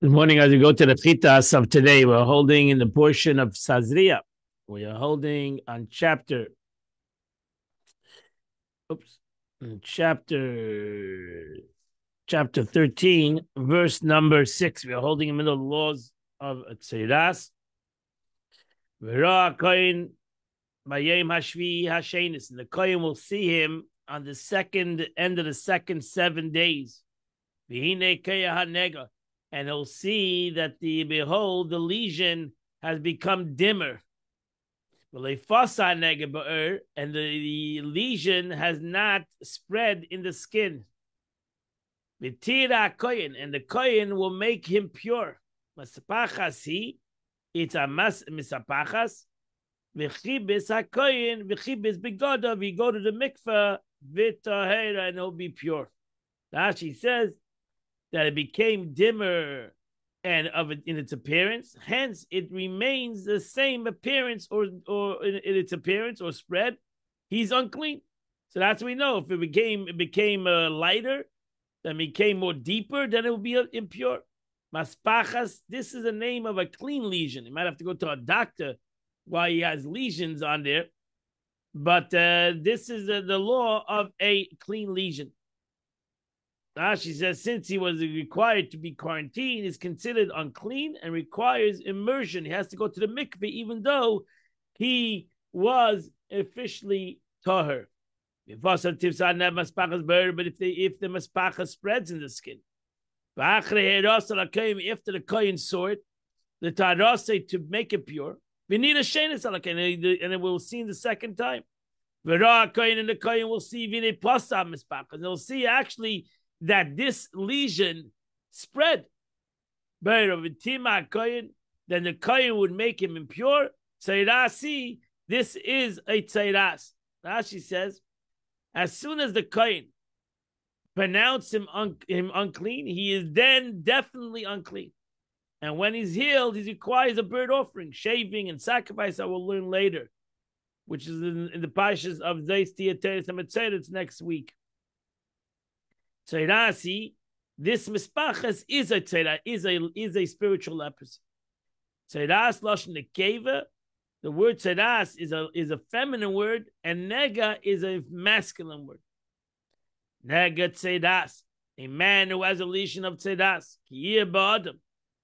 Good morning. As we go to the Chitas of today, we're holding in the portion of Sazria. We are holding on chapter 13, verse number 6. We are holding in the middle of the laws of Tzeiras. And the Kohen will see him on the second end of the second 7 days. And he'll see that behold, the lesion has become dimmer. And the lesion has not spread in the skin. And the Kohen will make him pure. It's a misapachas. V'chibis hakoyin, v'chibis begodav. We go to the mikveh, v'tahera, and he'll be pure. Rashi says that it became dimmer and in its appearance, hence it remains the same appearance or in its appearance or spread. He's unclean. So that's what we know. If it became lighter, then became more deeper, then it will be impure. Maspachas, this is the name of a clean lesion. You might have to go to a doctor why he has lesions on there, but this is the law of a clean lesion. She says since he was required to be quarantined, is considered unclean and requires immersion. He has to go to the mikveh even though he was officially tahor. But if the maspacha spreads in the skin, after the kohen saw it, the tarase to make it pure, we need a shenis and it will see the second time. And the kohen will see and they'll see actually that this lesion spread. Then the kohen would make him impure. Tzairasi, this is a tzairas. Rashi says, as soon as the kohen pronounce him unclean, he is then definitely unclean. And when he's healed, he requires a burnt offering, shaving, and sacrifice. I will learn later, which is in the parashas of Zeis Tiateres and Metzeres next week. Tzairasi, this mispachas is a tzera, is a spiritual leprosy. Tzeiras lashon nekeva. The word tzeiras is a feminine word, and nega is a masculine word. Nega tzeiras, a man who has a lesion of tzeiras, kiyir ba'adam,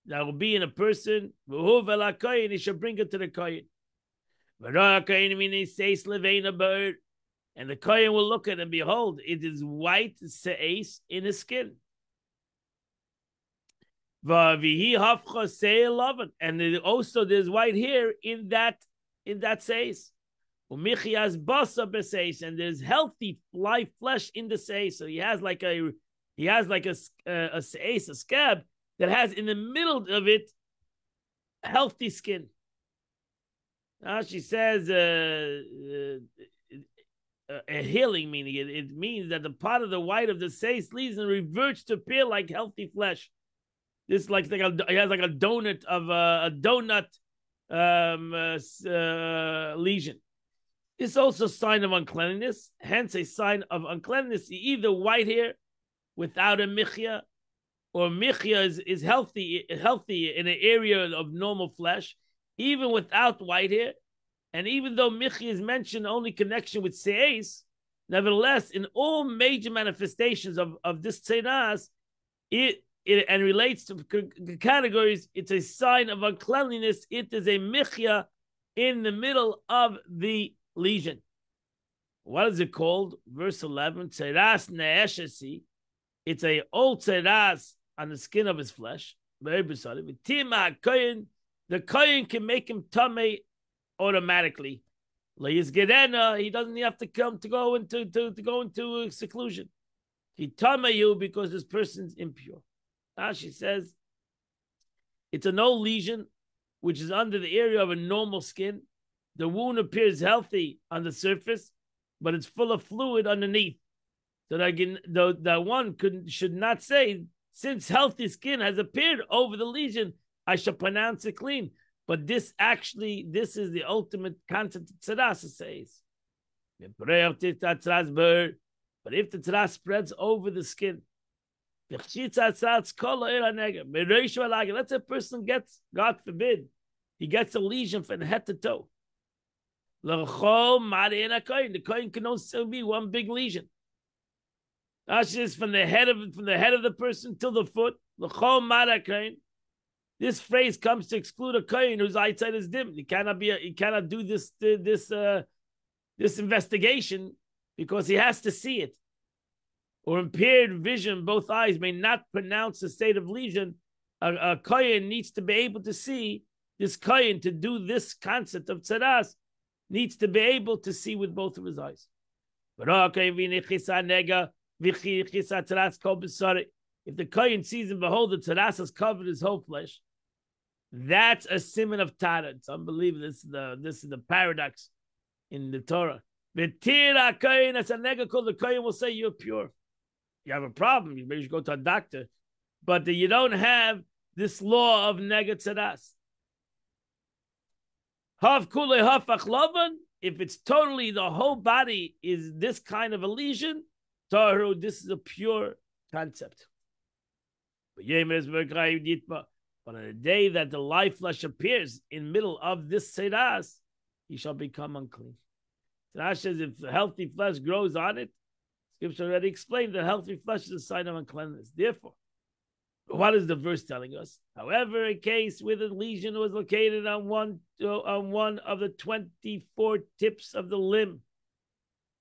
that will be in a person. V'hu v'la kohen, he shall bring it to the kohen. V'ra kohen meaning seis leveina ba'er. And the kohen will look at it and behold, it is white se'es in his skin. And also there's white hair in that se'es. And there's healthy live flesh in the se'es. So he has like a se'es, a scab that has in the middle of it healthy skin. Now she says a healing, meaning it means that the part of the white of the seis lesion reverts to appear like healthy flesh. This it has like a donut of a donut lesion. It's also a sign of uncleanliness, hence a sign of uncleanliness. Either white hair without a michya, or michya is healthy in an area of normal flesh, even without white hair. And even though michya is mentioned only connection with seis, nevertheless, in all major manifestations of this tzeiras, it and relates to categories, it's a sign of uncleanliness. It is a michya in the middle of the lesion. What is it called? Verse 11, tzeiras ne'eshesi. It's a old tzeiras on the skin of his flesh. The kohen can make him tamei automatically. He doesn't have to go into seclusion. He tamei you because this person's impure. She says it's an old lesion which is under the area of a normal skin. The wound appears healthy on the surface, but it's full of fluid underneath. So that one should not say, since healthy skin has appeared over the lesion, I shall pronounce it clean. But this is the ultimate concept of tzeiras says. But if the tzeiras spreads over the skin, Let's say a person gets, God forbid, he gets a lesion from head to toe. The kohen can also be one big lesion. That's just from the head of the person till the foot. This phrase comes to exclude a kohen whose eyesight is dim. He cannot do this investigation because he has to see it. Or impaired vision, both eyes may not pronounce the state of lesion. A kohen needs to be able to see. This kohen, to do this concept of tzaras, needs to be able to see with both of his eyes. If the kohen sees and behold, the tzaras has covered his whole flesh, that's a simon of Tara. It's unbelievable. This is the paradox in the Torah. The kohen will say you're pure. You have a problem, you maybe should go to a doctor. But you don't have this law of nega tzaras. If it's totally the whole body is this kind of a lesion, this is a pure concept. But on the day that the live flesh appears in middle of this tzaras, he shall become unclean. Tzaras says if the healthy flesh grows on it, Scripture already explained that healthy flesh is a sign of uncleanness. Therefore, what is the verse telling us? However, a case where the lesion was located on one of the 24 tips of the limb,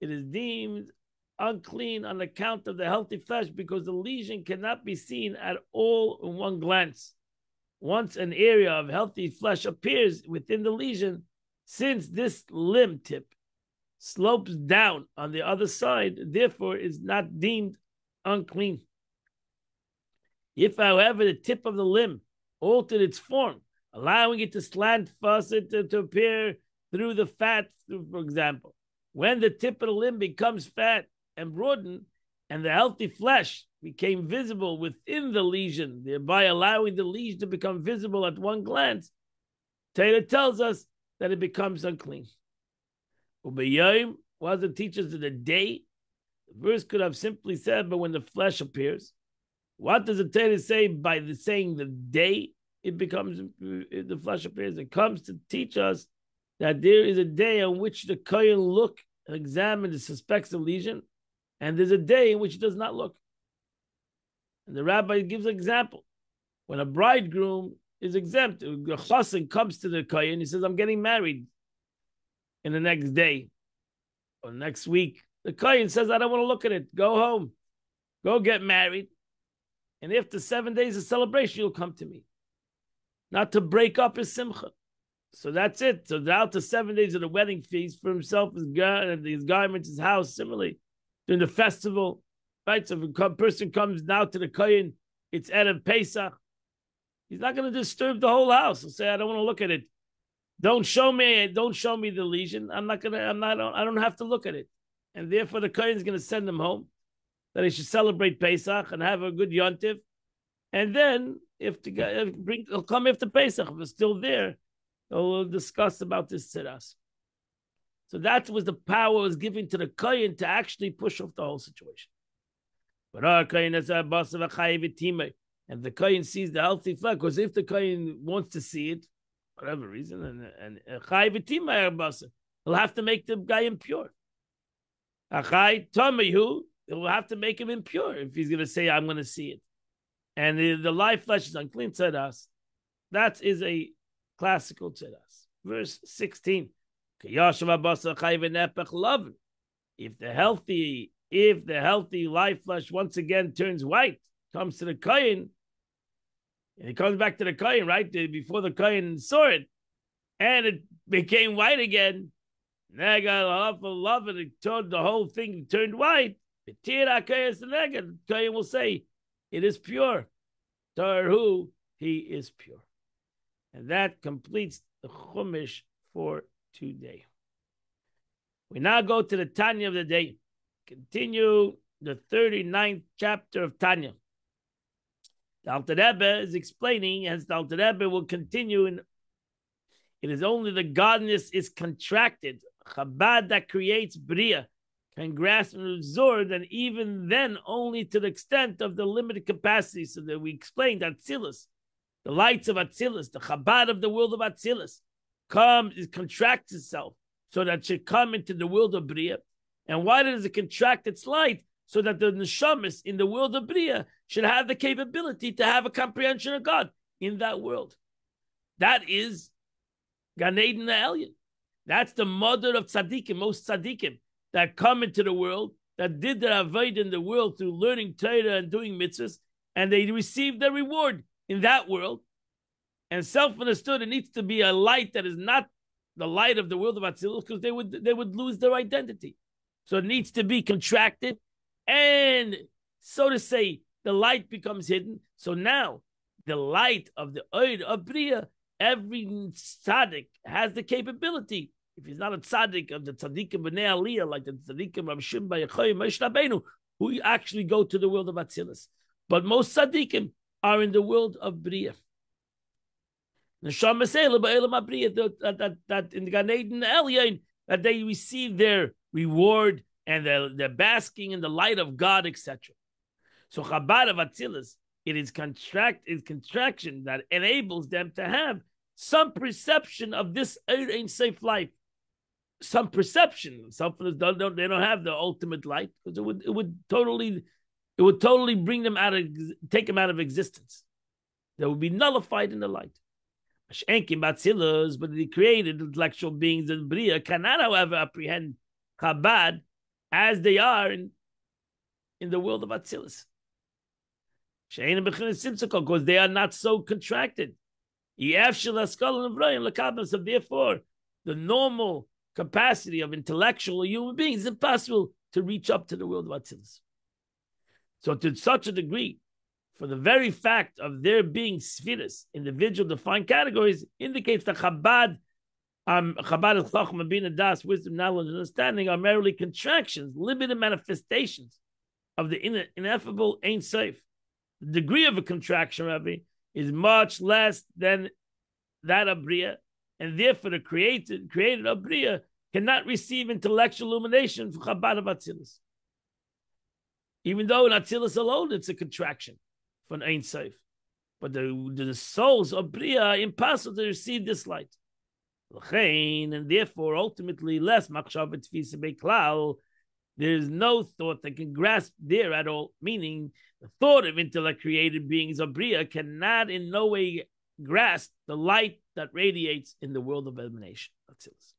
it is deemed unclean on account of the healthy flesh because the lesion cannot be seen at all in one glance. Once an area of healthy flesh appears within the lesion, since this limb tip slopes down on the other side, therefore is not deemed unclean. If, however, the tip of the limb altered its form, allowing it to slant faucet to appear through the fat, for example, when the tip of the limb becomes fat and broadened, and the healthy flesh became visible within the lesion, thereby allowing the lesion to become visible at one glance, Torah tells us that it becomes unclean. Ubeyom, what does it teach us of the day? The verse could have simply said, but when the flesh appears. What does the Torah say by saying the day it becomes, the flesh appears? It comes to teach us that there is a day on which the kohen look and examine the suspects of lesion, and there's a day in which he does not look. And the rabbi gives an example. When a bridegroom is exempt, a chassan comes to the kohen, he says, I'm getting married in the next day or next week. The kohen says, I don't want to look at it. Go home. Go get married. And after 7 days of celebration, you'll come to me. Not to break up his simcha. So that's it. So out to 7 days of the wedding feast for himself, his garments, his house, similarly. During the festival, right? So if a person comes now to the kohen, it's Erev Pesach. He's not going to disturb the whole house. He'll say, I don't want to look at it. Don't show me the lesion. I don't have to look at it. And therefore the kohen is going to send him home, that he should celebrate Pesach and have a good yontiv. And then he'll come after Pesach. If it's still there, we'll discuss about this tzaras. So that was the power was given to the kohen to actually push off the whole situation. But our kohen is a boss of a chayiv, and the kohen sees the healthy flesh, because if the kohen wants to see it, whatever reason, and he'll have to make the guy impure. He'll have to make him impure if he's going to say, I'm going to see it. And the live flesh is unclean tzaras. That is a classical tzaras. Verse 16. If the healthy live flesh once again turns white, comes to the kohen, and it comes back to the kohen, right? Before the kohen saw it, and it became white again. It turned the whole thing turned white. The kohen will say, it is pure. Tarhu, he is pure. And that completes the Chumash for today. We now go to the Tanya of the day. Continue the 39th chapter of Tanya. The Alter Rebbe is explaining, as the Alter Rebbe will continue, it is only the godness is contracted, Chabad that creates Bria, can grasp and absorb, and even then only to the extent of the limited capacity. So that we explained Atzilus, the lights of Atzilus, the Chabad of the world of Atzilus, it contracts itself so that it should come into the world of Bria. And why does it contract its light? So that the neshamas in the world of Bria should have the capability to have a comprehension of God in that world. That is Gan Eden Elyon. That's the mother of tzaddikim, most tzaddikim that come into the world, that did their avodah in the world through learning Torah and doing mitzvahs, and they received their reward in that world. And self-understood, it needs to be a light that is not the light of the world of Atzilus, because they would lose their identity. So it needs to be contracted, and so to say, the light becomes hidden. So now, the light of the Oid of Bria, every tzaddik has the capability. If he's not a tzaddik of the tzaddikim b'nei aliyah, like the tzaddikim of Shimon Bar Yochai, Moshe Rabbeinu, who actually go to the world of Atzilus. But most tzaddikim are in the world of Bria. That in the Gan Eden Elyon, that they receive their reward and they're basking in the light of God, etc. So Chabad of Atzilus, it is contraction that enables them to have some perception of this Ein Sof life. Some perception. Some they don't have the ultimate light, because it would totally bring them take them out of existence. They would be nullified in the light. But the created intellectual beings in Bria cannot, however, apprehend Chabad as they are in the world of Atzilus. Because they are not so contracted. So therefore, the normal capacity of intellectual human beings is impossible to reach up to the world of Atzilus. So to such a degree, for the very fact of there being spheres, individual defined categories, indicates that Chabad is Chachma, Bina, Das, wisdom, knowledge, and understanding are merely contractions, limited manifestations of the ineffable Ein Sof. The degree of a contraction, Rabbi, is much less than that of Bria, and therefore the created of Bria cannot receive intellectual illumination from Chabad of Atzilus. Even though in Atzilus alone it's a contraction from Ein Sof. But the souls of Bria are impossible to receive this light. And therefore, ultimately, less machshav tfisa beklal. There is no thought that can grasp there at all, meaning the thought of intellect created beings of Bria cannot in no way grasp the light that radiates in the world of emanation. Atzilus.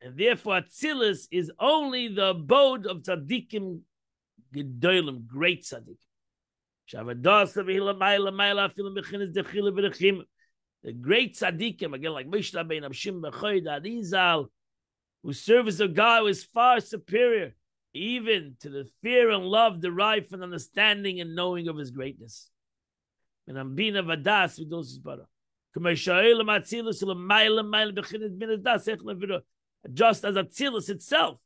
And therefore Atzilus is only the abode of tzaddikim gedolim, great tzaddikim. The great tzaddikim, again, like Moshe Rabbeinu, Shimon Bar Yochai, Arizal, whose service of God was far superior even to the fear and love derived from understanding and knowing of his greatness. Just as Atzilus itself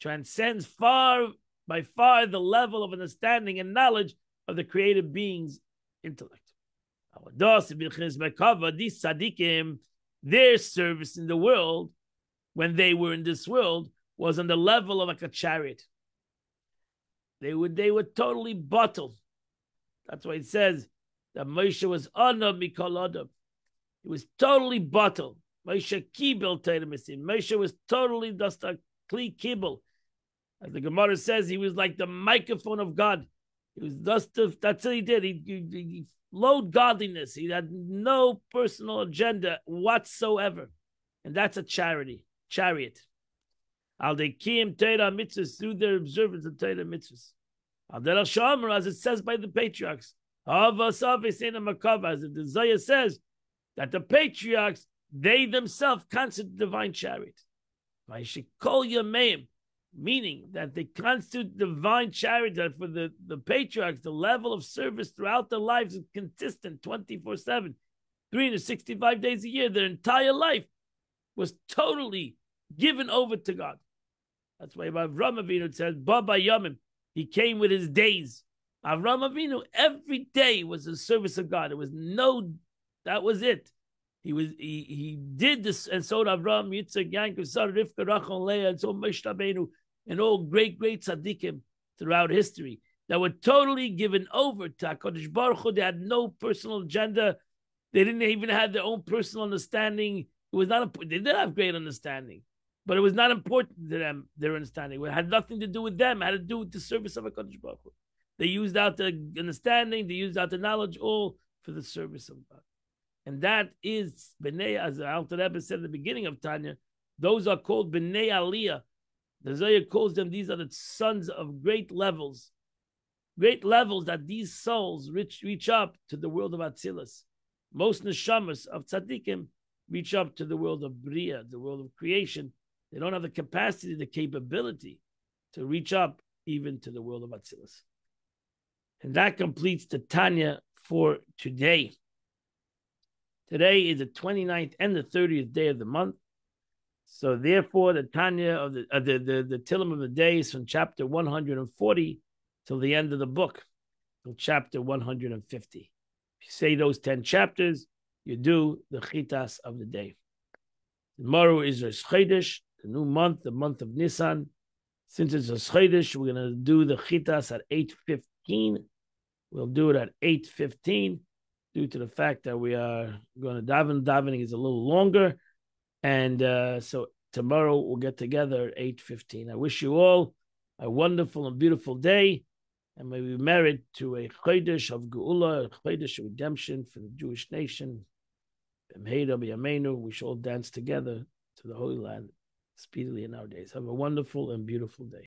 transcends by far the level of understanding and knowledge of the created being's intellect. These tzaddikim, their service in the world, when they were in this world, was on the level of like a chariot. They were totally bottled. That's why it says that Moshe was Ana Mikol Adam. He was totally bottled. Moshe Kibel Teiremisim. Moshe was totally just a Kli Kibel. As the Gemara says, he was like the microphone of God. He was that's what he did. He flowed godliness. He had no personal agenda whatsoever. And that's a chariot. Al Dekim Torah mitzvahs, through their observance of Torah mitzvahs. Al Derech Shomer, as it says by the patriarchs. As the Zohar says, that the patriarchs, they themselves constitute divine chariot. Meaning that they constitute divine chariot, that for the patriarchs, the level of service throughout their lives is consistent 24/7, 365 days a year. Their entire life was totally given over to God. That's why Avraham Avinu says, Baba Yomim, he came with his days. Avraham Avinu, every day was a service of God. That was it. He did this, and so did Avram, Yitzchak, Yankov, Sarah, Rivka, Rachel, Leah, and so Moshe Rabbeinu, and all great tzaddikim throughout history that were totally given over to HaKadosh Baruch Hu. They had no personal agenda. They didn't even have their own personal understanding. It was not. They did have great understanding, but it was not important to them. Their understanding it had nothing to do with them. It had to do with the service of HaKadosh Baruch Hu. They used out the understanding. They used out the knowledge, all for the service of God. And that is B'nai, as the Alter Rebbe said at the beginning of Tanya, those are called B'nai Aliyah. The Zohar calls them, these are the sons of great levels that these souls reach up to the world of Atzilus. Most neshamas of tzaddikim reach up to the world of Bria, the world of creation. They don't have the capacity, the capability to reach up even to the world of Atzilus. And that completes the Tanya for today. Today is the 29th and the 30th day of the month. So therefore, the Tanya of the Tillim of the day is from chapter 140 till the end of the book, till chapter 150. If you say those 10 chapters, you do the Chitas of the day. Tomorrow is Rosh Chodesh, the new month, the month of Nisan. Since it's Rosh Chodesh, we're going to do the Chitas at 8:15. We'll do it at 8:15 due to the facht that we are going to daven. Davening is a little longer. And so tomorrow we'll get together at 8:15. I wish you all a wonderful and beautiful day. And may we merit to a Chodesh of Geula, a Chodesh of redemption for the Jewish nation. We shall all dance together to the Holy Land speedily in our days. Have a wonderful and beautiful day.